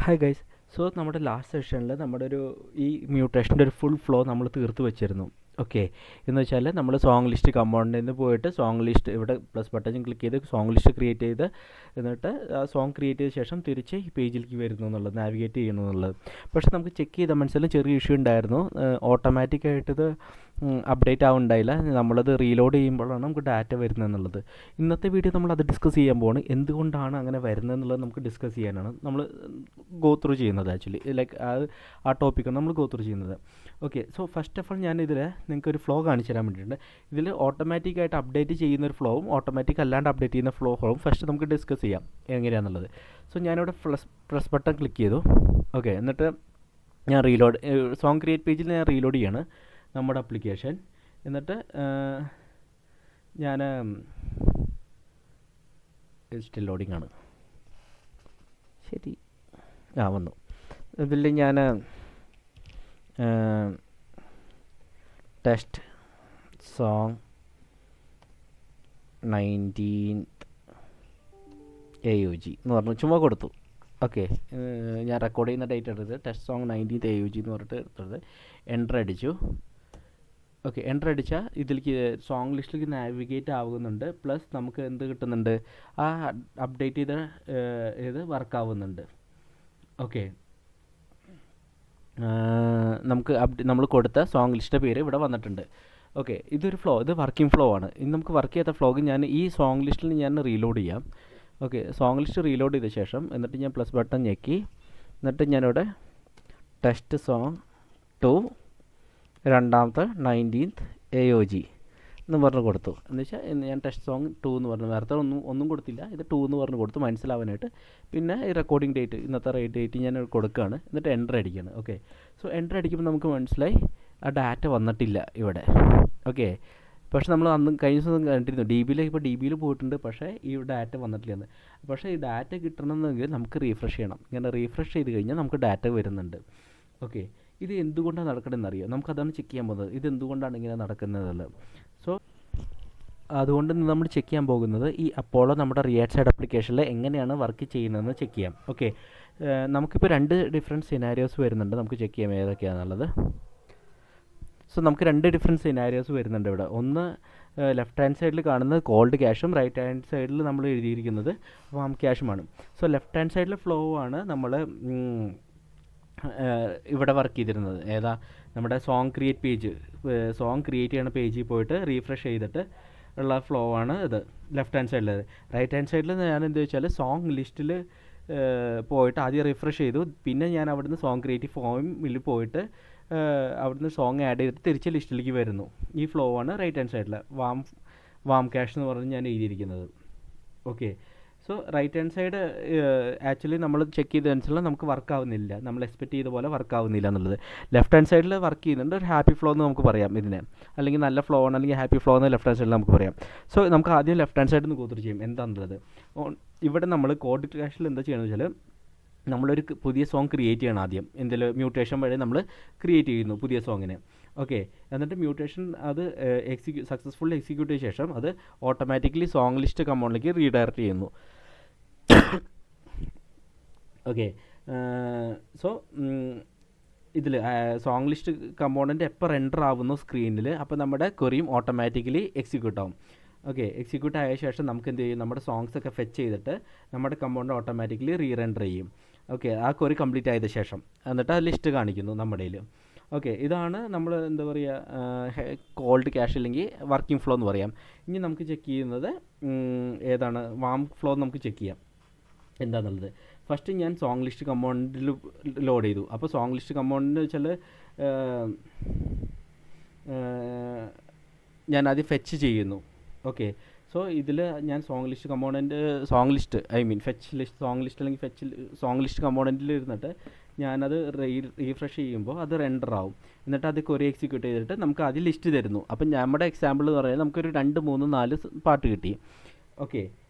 Hi guys. So നമ്മുടെ last സെഷനിൽ നമ്മുടെ ഈ മ്യൂട്ടേഷൻ്റെ ഒരു ഫുൾ ഫ്ലോ നമ്മൾ തീർത്ത് വെച്ചിരുന്നു. ഓക്കെ, എന്ന് വെച്ചാൽ നമ്മൾ സോങ് ലിസ്റ്റ് കമ്പോണൻറ്റിൽ നിന്ന് പോയിട്ട് സോങ് ലിസ്റ്റ് ഇവിടെ പ്ലസ് ബട്ടൺ ക്ലിക്ക് ചെയ്ത് സോങ് ലിസ്റ്റ് ക്രിയേറ്റ് ചെയ്ത് എന്നിട്ട് ആ സോങ് ക്രിയേറ്റ് ചെയ്ത ശേഷം തിരിച്ച് ഈ പേജിലേക്ക് വരുന്നു എന്നുള്ളത്, നാവിഗേറ്റ് ചെയ്യുന്നു എന്നുള്ളത്. പക്ഷേ നമുക്ക് ചെക്ക് ചെയ്ത മനസ്സിലും ചെറിയ ഇഷ്യൂ ഉണ്ടായിരുന്നു. ഓട്ടോമാറ്റിക്കായിട്ടിത് അപ്ഡേറ്റ് ആവുന്നുണ്ടായില്ല. നമ്മളത് റീലോഡ് ചെയ്യുമ്പോഴാണ് നമുക്ക് ഡാറ്റ വരുന്നത് എന്നുള്ളത്. ഇന്നത്തെ വീഡിയോ നമ്മൾ അത് ഡിസ്കസ് ചെയ്യാൻ പോവാണ്. എന്തുകൊണ്ടാണ് അങ്ങനെ വരുന്നത് എന്നുള്ളത് നമുക്ക് ഡിസ്കസ് ചെയ്യാനാണ് നമ്മൾ ഗോ ത്രൂ ചെയ്യുന്നത്. ആക്ച്വലി ലൈക്ക് ആ ടോപ്പിക്കാണ് നമ്മൾ ഗോ ത്രൂ ചെയ്യുന്നത്. Okay, so first of all ഞാനിതിൽ നിങ്ങൾക്കൊരു ഫ്ലോ കാണിച്ചു തരാൻ വേണ്ടിയിട്ടുണ്ട്. ഇതിൽ ഓട്ടോമാറ്റിക്കായിട്ട് അപ്ഡേറ്റ് ചെയ്യുന്ന ഒരു ഫ്ലോവും ഓട്ടോമാറ്റിക് അല്ലാണ്ട് അപ്ഡേറ്റ് ചെയ്യുന്ന ഫ്ലോവും ഫസ്റ്റ് നമുക്ക് ഡിസ്കസ് ചെയ്യാം എങ്ങനെയാണെന്നുള്ളത്. സോ ഞാനിവിടെ പ്രസ് ബട്ടൺ ക്ലിക്ക് ചെയ്തു. ഓക്കെ, എന്നിട്ട് ഞാൻ റീലോഡ് സോങ് ക്രിയേറ്റ് പേജിൽ ഞാൻ റീലോഡ് ചെയ്യാണ് നമ്മുടെ ആപ്ലിക്കേഷൻ. എന്നിട്ട് ഞാൻ സ്റ്റിൽ ലോഡിംഗ് ആണ്. ശരി, വന്നു. ഇതിൽ ഞാൻ ടെസ്റ്റ് സോങ് 19th AUG എന്ന് പറഞ്ഞു ചുമ്മാ കൊടുത്തു. ഓക്കെ, ഞാൻ റെക്കോർഡ് ചെയ്യുന്ന ഡേറ്റ് എടുത്തത് ടെസ്റ്റ് സോങ് 19th AUG എന്ന് പറഞ്ഞിട്ട് എടുത്തത്. എൻ്റർ അടിച്ചു. ഓക്കെ, എൻ്റർ അടിച്ചാൽ ഇതിലേക്ക് സോങ് ലിസ്റ്റിലേക്ക് നാവിഗേറ്റ് ആവുന്നുണ്ട്. പ്ലസ് നമുക്ക് എന്ത് കിട്ടുന്നുണ്ട്, ആ അപ്ഡേറ്റ് ചെയ്ത ഇത് വർക്കാവുന്നുണ്ട്. ഓക്കെ, നമുക്ക് നമ്മൾ കൊടുത്ത സോങ് ലിസ്റ്റിൻ്റെ പേര് ഇവിടെ വന്നിട്ടുണ്ട്. ഓക്കെ, ഇതൊരു ഫ്ലോ, ഇത് വർക്കിംഗ് ഫ്ലോ ആണ്. ഇനി നമുക്ക് വർക്ക് ചെയ്യാത്ത ഫ്ലോഗ് ഞാൻ ഈ സോങ് ലിസ്റ്റിൽ ഞാൻ റീലോഡ് ചെയ്യാം. ഓക്കെ, സോങ് ലിസ്റ്റ് റീലോഡ് ചെയ്ത ശേഷം എന്നിട്ട് ഞാൻ പ്ലസ് ബട്ടൺ ഞെക്കി എന്നിട്ട് ഞാനിവിടെ ടെസ്റ്റ് സോങ് 2 രണ്ടാമത്തെ 19th AOG എന്ന് പറഞ്ഞ് കൊടുത്തു. എന്ന് വെച്ചാൽ ഞാൻ ടെസ്റ്റ് സോങ് 2 എന്ന് പറഞ്ഞു, നേരത്തെ ഒന്നും കൊടുത്തില്ല, ഇത് 2 എന്ന് പറഞ്ഞ് കൊടുത്തു മനസ്സിലാവാനായിട്ട്. പിന്നെ ഈ റെക്കോർഡിംഗ് ഡേറ്റ്, ഇന്നത്തെ ഡേറ്റ് ഞാൻ കൊടുക്കുകയാണ്. എന്നിട്ട് എൻ്റർ അടിക്കുകയാണ്. ഓക്കെ, സോ എൻ്റർ അടിക്കുമ്പോൾ നമുക്ക് മനസ്സിലായി ആ ഡാറ്റ വന്നിട്ടില്ല ഇവിടെ. ഓക്കെ, പക്ഷേ നമ്മൾ അന്ന് കഴിഞ്ഞ ദിവസം കണ്ടിരുന്നു ഇപ്പോൾ ഡി ബിയിൽ പോയിട്ടുണ്ട്, പക്ഷേ ഈ ഡാറ്റ വന്നിട്ടില്ലെന്ന്. പക്ഷേ ഈ ഡാറ്റ കിട്ടണമെന്നെങ്കിൽ നമുക്ക് റീഫ്രഷ് ചെയ്യണം. ഇങ്ങനെ റീഫ്രഷ് ചെയ്ത് കഴിഞ്ഞാൽ നമുക്ക് ഡാറ്റ വരുന്നുണ്ട്. ഓക്കെ, ഇത് എന്തുകൊണ്ടാണ് നടക്കണമെന്ന് അറിയാം. നമുക്കതാണ് ചെക്ക് ചെയ്യാൻ പോകുന്നത്, ഇത് എന്തുകൊണ്ടാണ് ഇങ്ങനെ നടക്കുന്നതെന്നുള്ളത്. സോ അതുകൊണ്ട് നമ്മൾ ചെക്ക് ചെയ്യാൻ പോകുന്നത് ഈ അപ്പോളോ നമ്മുടെ റിയാക്ട് സൈഡ് ആപ്ലിക്കേഷനിൽ എങ്ങനെയാണ് വർക്ക് ചെയ്യുന്നതെന്ന് ചെക്ക് ചെയ്യാം. ഓക്കെ, നമുക്കിപ്പോൾ 2 ഡിഫറെൻറ്റ് സിനാരിയോസ് വരുന്നുണ്ട്. നമുക്ക് ചെക്ക് ചെയ്യാം ഏതൊക്കെയാണെന്നുള്ളത്. സോ നമുക്ക് 2 ഡിഫറെൻറ്റ് സിനാരിയോസ് വരുന്നുണ്ട് ഇവിടെ. ഒന്ന് ലെഫ്റ്റ് ഹാൻഡ് സൈഡിൽ കാണുന്നത് കോൾഡ് ക്യാഷും റൈറ്റ് ഹാൻഡ് സൈഡിൽ നമ്മൾ എഴുതിയിരിക്കുന്നത് വാം ക്യാഷുമാണ്. സോ ലെഫ്റ്റ് ഹാൻഡ് സൈഡിലെ ഫ്ലോ ആണ് നമ്മൾ ഇവിടെ വർക്ക് ചെയ്തിരുന്നത്. ഏതാ, നമ്മുടെ song create page, song create ചെയ്യുന്ന പേജിൽ പോയിട്ട് റീഫ്രഷ് ചെയ്തിട്ട് ഉള്ള ഫ്ലോ ആണ് ഇത് ലെഫ്റ്റ് ഹാൻഡ് സൈഡിൽ. റൈറ്റ് ഹാൻഡ് സൈഡിൽ ഞാൻ എന്താ വെച്ചാൽ സോങ് ലിസ്റ്റിൽ പോയിട്ട് ആദ്യം റിഫ്രഷ് ചെയ്തു, പിന്നെ ഞാൻ അവിടുന്ന് സോങ് ക്രിയേറ്റീവ് ഫോമിൽ പോയിട്ട് അവിടുന്ന് സോങ് ആഡ് ചെയ്തിട്ട് തിരിച്ച് ലിസ്റ്റിലേക്ക് വരുന്നു. ഈ ഫ്ലോ ആണ് റൈറ്റ് ഹാൻഡ് സൈഡിൽ വാം ക്യാഷ് എന്ന് പറഞ്ഞ് ഞാൻ എഴുതിയിരിക്കുന്നത്. Okay, so right hand side actually നമ്മൾ ചെക്ക് ചെയ്തതനുസരിച്ച് നമുക്ക് വർക്ക് ആവുന്നില്ല, നമ്മൾ എക്സ്പെക്ട് ചെയ്ത പോലെ വർക്ക് ആവുന്നില്ല എന്നുള്ളത്. ലെഫ്റ്റ് ഹാൻഡ് സൈഡിൽ വർക്ക് ചെയ്യുന്നുണ്ട്, ഒരു ഹാപ്പി ഫ്ലോ എന്ന് നമുക്ക് പറയാം ഇതിനെ, അല്ലെങ്കിൽ നല്ല ഫ്ലോ ആണ്, അല്ലെങ്കിൽ ഹാപ്പി ഫ്ലോ എന്ന് ലെഫ്റ്റ് ഹാൻഡ് സൈഡിൽ നമുക്ക് പറയാം. സോ നമുക്ക് ആദ്യം ലെഫ്റ്റ് ഹാൻഡ് സൈഡിൽ നിന്ന് ഗോ ത്രൂ ചെയ്യും എന്താണെന്നുള്ളത്. ഇവിടെ നമ്മൾ കോഡ് ക്യാഷിൽ എന്താ ചെയ്യണമെന്ന് വെച്ചാൽ നമ്മളൊരു പുതിയ സോങ് ക്രിയേറ്റ് ചെയ്യണം. ആദ്യം എന്തെങ്കിലും മ്യൂട്ടേഷൻ വഴി നമ്മൾ ക്രിയേറ്റ് ചെയ്യുന്നു പുതിയ സോങ്ങിനെ. ഓക്കെ, എന്നിട്ട് മ്യൂട്ടേഷൻ അത് സക്സസ്ഫുള്ളി എക്സിക്യൂട്ട് ചെയ്ത ശേഷം അത് ഓട്ടോമാറ്റിക്കലി സോങ് ലിസ്റ്റ് കമ്പോണ്ടിലേക്ക് റീഡയറക്റ്റ് ചെയ്യുന്നു. ഓക്കെ, സോ ഇതിൽ സോങ് ലിസ്റ്റ് കമ്പോണൻറ്റ് എപ്പോൾ റെൻഡർ ആവുന്നു സ്ക്രീനിൽ, അപ്പോൾ നമ്മുടെ ക്വറിയും ഓട്ടോമാറ്റിക്കലി എക്സിക്യൂട്ട് ആവും. ഓക്കെ, എക്സിക്യൂട്ട് ആയ ശേഷം നമുക്ക് എന്ത് ചെയ്യും, നമ്മുടെ സോങ്സ് ഒക്കെ ഫെച്ച് ചെയ്തിട്ട് നമ്മുടെ കമ്പോണ്ട് ഓട്ടോമാറ്റിക്കലി റീറെൻഡർ ചെയ്യും. ഓക്കെ, ആ ക്വറി കംപ്ലീറ്റ് ആയതിനു ശേഷം എന്നിട്ട് ആ ലിസ്റ്റ് കാണിക്കുന്നു നമ്മുടെ കയ്യിൽ. ഓക്കെ, ഇതാണ് നമ്മൾ എന്താ പറയുക കോൾഡ് ക്യാഷ് അല്ലെങ്കിൽ വർക്കിംഗ് ഫ്ലോ എന്ന് പറയാം. ഇനി നമുക്ക് ചെക്ക് ചെയ്യുന്നത് ഏതാണ്, വാം ഫ്ലോ നമുക്ക് ചെക്ക് ചെയ്യാം എന്താണെന്നുള്ളത്. ഫസ്റ്റ് ഞാൻ സോങ് ലിസ്റ്റ് കമ്പോണ്ടിൽ ലോഡ് ചെയ്തു. അപ്പോൾ സോങ് ലിസ്റ്റ് കമ്പോണ്ടിൽ വെച്ചാൽ ഞാൻ ആദ്യം ഫെച്ച് ചെയ്യുന്നു. ഓക്കെ, സോ ഇതിൽ ഞാൻ song list component fetch list song list അല്ലെങ്കിൽ ഫെച്ച് സോങ് ലിസ്റ്റ് കമ്പോണൻറ്റിൽ ഇരുന്നിട്ട് ഞാനത് റീഫ്രഷ് ചെയ്യുമ്പോൾ അത് റെൻഡർ ആവും. എന്നിട്ട് അത് ക്വറി എക്സിക്യൂട്ട് ചെയ്തിട്ട് നമുക്ക് ആദ്യം ലിസ്റ്റ് തരുന്നു. അപ്പം നമ്മുടെ എക്സാമ്പിൾ എന്ന് പറയുന്നത് നമുക്കൊരു 2, 3, 4 പാട്ട് കിട്ടി. ഓക്കെ,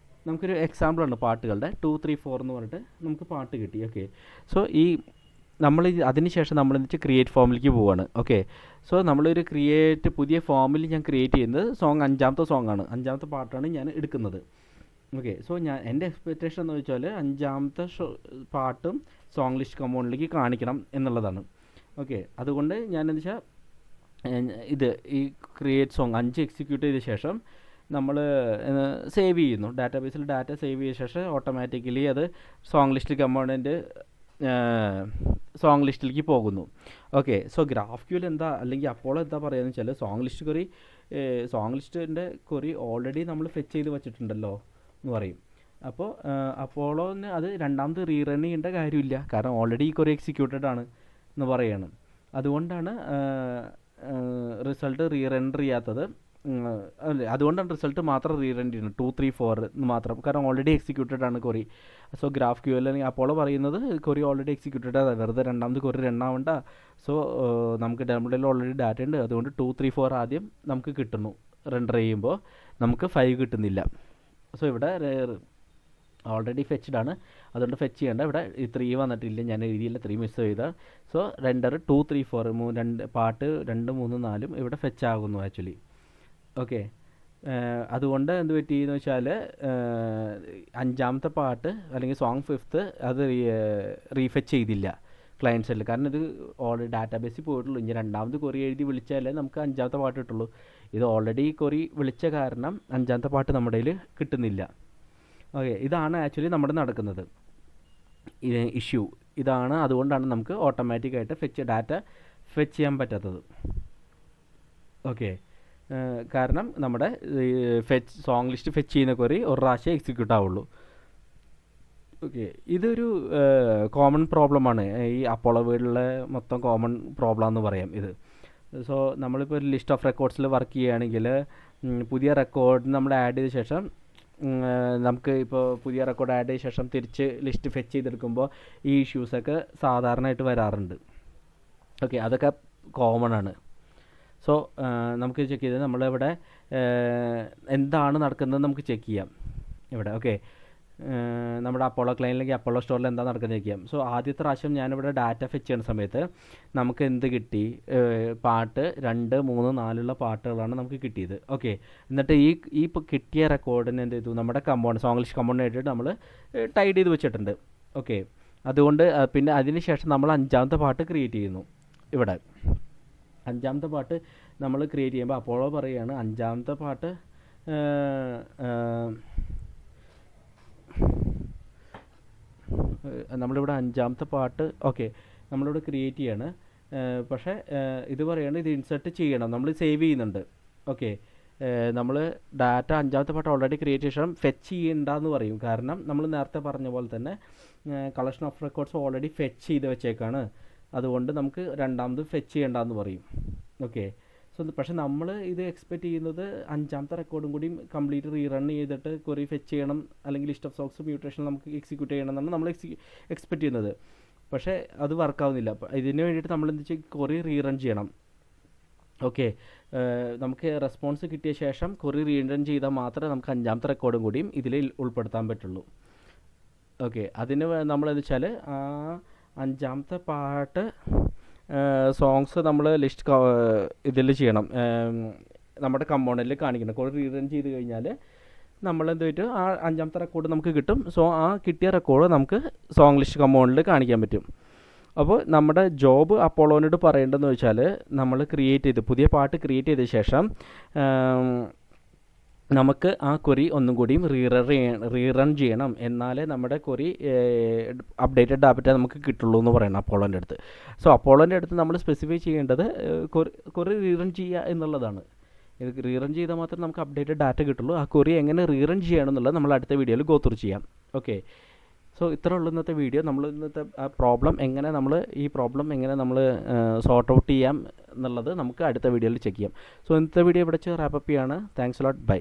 നമുക്കൊരു എക്സാമ്പിളാണ് പാട്ടുകളുടെ 2, 3, 4 എന്ന് പറഞ്ഞിട്ട് നമുക്ക് പാട്ട് കിട്ടി. ഓക്കെ, സോ നമ്മൾ അതിനുശേഷം നമ്മൾ എന്നിട്ട് ക്രിയേറ്റ് ഫോമിലേക്ക് പോവുകയാണ്. ഓക്കെ, സോ നമ്മളൊരു പുതിയ ഫോമിൽ ഞാൻ ക്രിയേറ്റ് ചെയ്യുന്നത് സോങ് 5ാമത്തെ സോങ്ങാണ്, 5ാമത്തെ പാട്ടാണ് ഞാൻ എടുക്കുന്നത്. ഓക്കെ. സോ എൻ്റെ എക്സ്പെക്റ്റേഷൻ എന്ന് വെച്ചാൽ 5ാമത്തെ പാട്ടും സോങ് ലിസ്റ്റ് കമ്പൗണ്ടിലേക്ക് കാണിക്കണം എന്നുള്ളതാണ്. ഓക്കെ. അതുകൊണ്ട് ഞാൻ എന്താ വെച്ചാൽ ഇത് ഈ ക്രിയേറ്റ് സോങ് 5 എക്സിക്യൂട്ട് ചെയ്ത ശേഷം നമ്മൾ സേവ് ചെയ്യുന്നു. ഡാറ്റാബേസിൽ ഡാറ്റ സേവ് ചെയ്ത ശേഷം ഓട്ടോമാറ്റിക്കലി അത് സോങ് ലിസ്റ്റ് കമ്പോണൻറ്റ് സോങ് ലിസ്റ്റിലേക്ക് പോകുന്നു. ഓക്കെ. സോ GraphQL എന്താ അല്ലെങ്കിൽ അപ്പോളോ എന്താ പറയുക വെച്ചാൽ സോങ് ലിസ്റ്റിൻ്റെ ക്വറി ഓൾറെഡി നമ്മൾ ഫെച്ച് ചെയ്ത് വെച്ചിട്ടുണ്ടല്ലോ എന്ന് പറയും. അപ്പോൾ അപ്പോളോന് അത് രണ്ടാമത് റീറൺ ചെയ്യേണ്ട കാര്യമില്ല, കാരണം ഓൾറെഡി ഈ ക്വറി എക്സിക്യൂട്ടഡ് ആണ് എന്ന് പറയുകയാണ്. അതുകൊണ്ടാണ് റിസൾട്ട് റീറെൻഡർ ചെയ്യാത്തത്. അല്ലേ, അതുകൊണ്ടാണ് റിസൾട്ട് മാത്രം റീറെൻഡർ ചെയ്യുന്നത് 2 3 4 എന്ന് മാത്രം, കാരണം ഓൾറെഡി എക്സിക്യൂട്ടഡ് ആണ് ക്വറി. സോ GraphQL അല്ലെങ്കിൽ അപ്പോളോ പറയുന്നത് ക്വറി ഓൾറെഡി എക്സിക്യൂട്ടഡ് ആണ്, വെറുതെ രണ്ടാമത് ക്വറി റൺ ആവണ്ട. സോ നമുക്ക് നമ്മുടെ ഓൾറെഡി ഡാറ്റ ഉണ്ട്, അതുകൊണ്ട് 2 3 4 ആദ്യം നമുക്ക് കിട്ടുന്നു. റെൻഡർ ചെയ്യുമ്പോൾ നമുക്ക് 5 കിട്ടുന്നില്ല. സോ ഇവിടെ ഓൾറെഡി ഫെച്ച്ഡ് ആണ്, അതുകൊണ്ട് ഫെച്ച് ചെയ്യേണ്ട. ഇവിടെ ഈ 3 വന്നിട്ടില്ല, ഞാൻ എഴുതിയില്ല, 3 മിസ് ചെയ്താൽ. സോ റെൻഡർ 2 3 4 പാട്ട് 2 3 4 ഇവിടെ ഫെച്ച് ആകുന്നു ആക്ച്വലി. ഓക്കെ. അതുകൊണ്ട് എന്ത് പറ്റിയെന്ന് വെച്ചാൽ 5ാമത്തെ പാട്ട് അല്ലെങ്കിൽ സോങ് 5th അത് റീഫെച്ച് ചെയ്തില്ല ക്ലയൻറ്റ് സൈഡിൽ, കാരണം ഇത് ഓൾറെഡി ഡാറ്റാബേസിൽ പോയിട്ടുള്ളൂ. ഇനി രണ്ടാമത് ക്വറി എഴുതി വിളിച്ചാലേ നമുക്ക് 5ാമത്തെ പാട്ട് കിട്ടുള്ളൂ. ഇത് ഓൾറെഡി ക്വറി വിളിച്ച കാരണം 5ാമത്തെ പാട്ട് നമ്മുടെ കയ്യിൽ കിട്ടുന്നില്ല. ഓക്കെ. ഇതാണ് ആക്ച്വലി നമ്മുടെ നടക്കുന്നത് ഇഷ്യൂ ഇതാണ്. അതുകൊണ്ടാണ് നമുക്ക് ഓട്ടോമാറ്റിക്കായിട്ട് ഡാറ്റ ഫെച്ച് ചെയ്യാൻ പറ്റാത്തത്. ഓക്കെ. കാരണം നമ്മുടെ സോങ് ലിസ്റ്റ് ഫെച്ച് ചെയ്യുന്ന ക്വറി ഒരു പ്രാവശ്യം എക്സിക്യൂട്ട് ആവുള്ളൂ. ഓക്കെ. ഇതൊരു കോമൺ പ്രോബ്ലമാണ്, ഈ അപ്പോളോ വേൾഡിലെ മൊത്തം കോമൺ പ്രോബ്ലം എന്ന് പറയാം ഇത്. സോ നമ്മളിപ്പോൾ ഒരു ലിസ്റ്റ് ഓഫ് റെക്കോർഡ്സിൽ വർക്ക് ചെയ്യുകയാണെങ്കിൽ പുതിയ റെക്കോർഡ് നമ്മൾ ആഡ് ചെയ്ത ശേഷം നമുക്ക് ഇപ്പോൾ പുതിയ റെക്കോർഡ് ആഡ് ചെയ്ത ശേഷം തിരിച്ച് ലിസ്റ്റ് ഫെച്ച് ചെയ്തെടുക്കുമ്പോൾ ഈ ഇഷ്യൂസൊക്കെ സാധാരണയായിട്ട് വരാറുണ്ട്. ഓക്കെ. അതൊക്കെ കോമൺ ആണ്. സോ നമുക്ക് ചെക്ക് ചെയ്ത് നമ്മളിവിടെ എന്താണ് നടക്കുന്നത് നമുക്ക് ചെക്ക് ചെയ്യാം ഇവിടെ. ഓക്കെ. നമ്മുടെ അപ്പോളോ ക്ലൈൻറ്റിലേക്ക് അപ്പോളോ സ്റ്റോറിൽ എന്താ നടക്കുന്നത് ചെക്ക് ചെയ്യാം. സോ ആദ്യത്തെ പ്രാവശ്യം ഞാനിവിടെ ഡാറ്റ ഫെച്ച് ചെയ്യുന്ന സമയത്ത് നമുക്ക് എന്ത് കിട്ടി? പാട്ട് 2 3 4 പാട്ടുകളാണ് നമുക്ക് കിട്ടിയത്. ഓക്കെ. എന്നിട്ട് ഈ കിട്ടിയ റെക്കോർഡിന് എന്ത് ചെയ്തു? നമ്മുടെ സോങ് ലിസ്റ്റ് കമ്പൗണ്ട് ആയിട്ട് നമ്മൾ ടൈഡ് ചെയ്ത് വെച്ചിട്ടുണ്ട്. ഓക്കെ. അതുകൊണ്ട് പിന്നെ അതിന് ശേഷം നമ്മൾ 5ാമത്തെ പാട്ട് ക്രിയേറ്റ് ചെയ്യുന്നു. ഇവിടെ 5ാമത്തെ പാട്ട് നമ്മൾ ക്രിയേറ്റ് ചെയ്യുമ്പോൾ അപ്പോളോ പറയുകയാണ് 5ാമത്തെ പാട്ട് നമ്മളിവിടെ 5ാമത്തെ പാട്ട് ഓക്കെ നമ്മളിവിടെ ക്രിയേറ്റ് ചെയ്യാണ്. പക്ഷേ ഇത് പറയുകയാണ് ഇത് ഇൻസെർട്ട് ചെയ്യണം, നമ്മൾ സേവ് ചെയ്യുന്നുണ്ട്. ഓക്കെ. നമ്മൾ ഡാറ്റ 5ാമത്തെ പാട്ട് ഓൾറെഡി ക്രിയേറ്റ് ചെയ്ത ശേഷം ഫെച്ച് ചെയ്യണ്ടെന്ന് പറയും, കാരണം നമ്മൾ നേരത്തെ പറഞ്ഞ പോലെ തന്നെ collection of records already fetch ചെയ്ത് വെച്ചേക്കാണ്. അതുകൊണ്ട് നമുക്ക് രണ്ടാമത് ഫെച്ച് ചെയ്യണ്ടെന്ന് പറയും. ഓക്കെ. സോ പക്ഷേ നമ്മൾ ഇത് എക്സ്പെക്റ്റ് ചെയ്യുന്നത് 5ാമത്തെ റെക്കോർഡും കൂടി കംപ്ലീറ്റ് റീറൺ ചെയ്തിട്ട് ക്വറി ഫെച്ച് ചെയ്യണം, അല്ലെങ്കിൽ ലിസ്റ്റ് ഓഫ് സോങ്സ് മ്യൂട്ടേഷൻ നമുക്ക് എക്സിക്യൂട്ട് ചെയ്യണം എന്നാണ് നമ്മൾ എക്സ്പെക്റ്റ് ചെയ്യുന്നത്. പക്ഷേ അത് വർക്കാവുന്നില്ല. ഇതിന് വേണ്ടിയിട്ട് നമ്മൾ എന്ത് ചെയ്യും? ക്വറി റീറൺ ചെയ്യണം. ഓക്കെ. നമുക്ക് റെസ്പോൺസ് കിട്ടിയ ശേഷം ക്വറി റീറൺ ചെയ്താൽ മാത്രമേ നമുക്ക് 5ാമത്തെ റെക്കോർഡും കൂടിയും ഇതിൽ ഉൾപ്പെടുത്താൻ പറ്റുള്ളൂ. ഓക്കെ. അതിന് നമ്മളെന്ന് വെച്ചാൽ 5ാമത്തെ പാട്ട് സോങ്സ് നമ്മൾ ലിസ്റ്റ് ഇതിൽ ചെയ്യണം, നമ്മുടെ കമ്പോണൻറ്റിൽ കാണിക്കണം. ക്വറി റീറൺ ചെയ്ത് കഴിഞ്ഞാൽ നമ്മളെന്ത് പറ്റും? ആ 5ാമത്തെ റെക്കോർഡ് നമുക്ക് കിട്ടും. സോ ആ കിട്ടിയ റെക്കോർഡ് നമുക്ക് സോങ് ലിസ്റ്റ് കമ്പോണൻറ്റിൽ കാണിക്കാൻ പറ്റും. അപ്പോൾ നമ്മുടെ ജോബ് അപ്പോളോനോട് പറയേണ്ടതെന്ന് വെച്ചാൽ നമ്മൾ പുതിയ പാട്ട് ക്രിയേറ്റ് ചെയ്ത ശേഷം നമുക്ക് ആ ക്വറി ഒന്നും കൂടിയും റീറൺ ചെയ്യണം, എന്നാലേ നമ്മുടെ ക്വറി അപ്ഡേറ്റഡ് ഡാറ്റ നമുക്ക് കിട്ടുള്ളൂ എന്ന് പറയണം അപ്പോളോൻ്റെ അടുത്ത്. സോ അപ്പോളോൻ്റെ അടുത്ത് നമ്മൾ സ്പെസിഫൈ ചെയ്യേണ്ടത് ക്വറി റീറൺ ചെയ്യുക എന്നുള്ളതാണ്. ഇത് റീറൺ ചെയ്താൽ മാത്രമേ നമുക്ക് അപ്ഡേറ്റഡ് ഡാറ്റ കിട്ടുള്ളൂ. ആ ക്വറി എങ്ങനെ റീറൺ ചെയ്യണം എന്നുള്ളത് നമ്മൾ അടുത്ത വീഡിയോയിൽ ഗോ ത്രൂ ചെയ്യാം. ഓക്കെ. സോ ഇത്ര ഉള്ളൂ ഇന്നത്തെ വീഡിയോ. നമ്മൾ ഇന്നത്തെ ഈ പ്രോബ്ലം എങ്ങനെ നമ്മൾ സോർട്ട് ഔട്ട് ചെയ്യാം എന്നുള്ളത് നമുക്ക് അടുത്ത വീഡിയോയിൽ ചെക്ക് ചെയ്യാം. സോ ഇന്നത്തെ വീഡിയോ ഇവിടെ റാപ്പ് അപ്പ് ചെയ്യാണ്. Thanks a lot. ബൈ.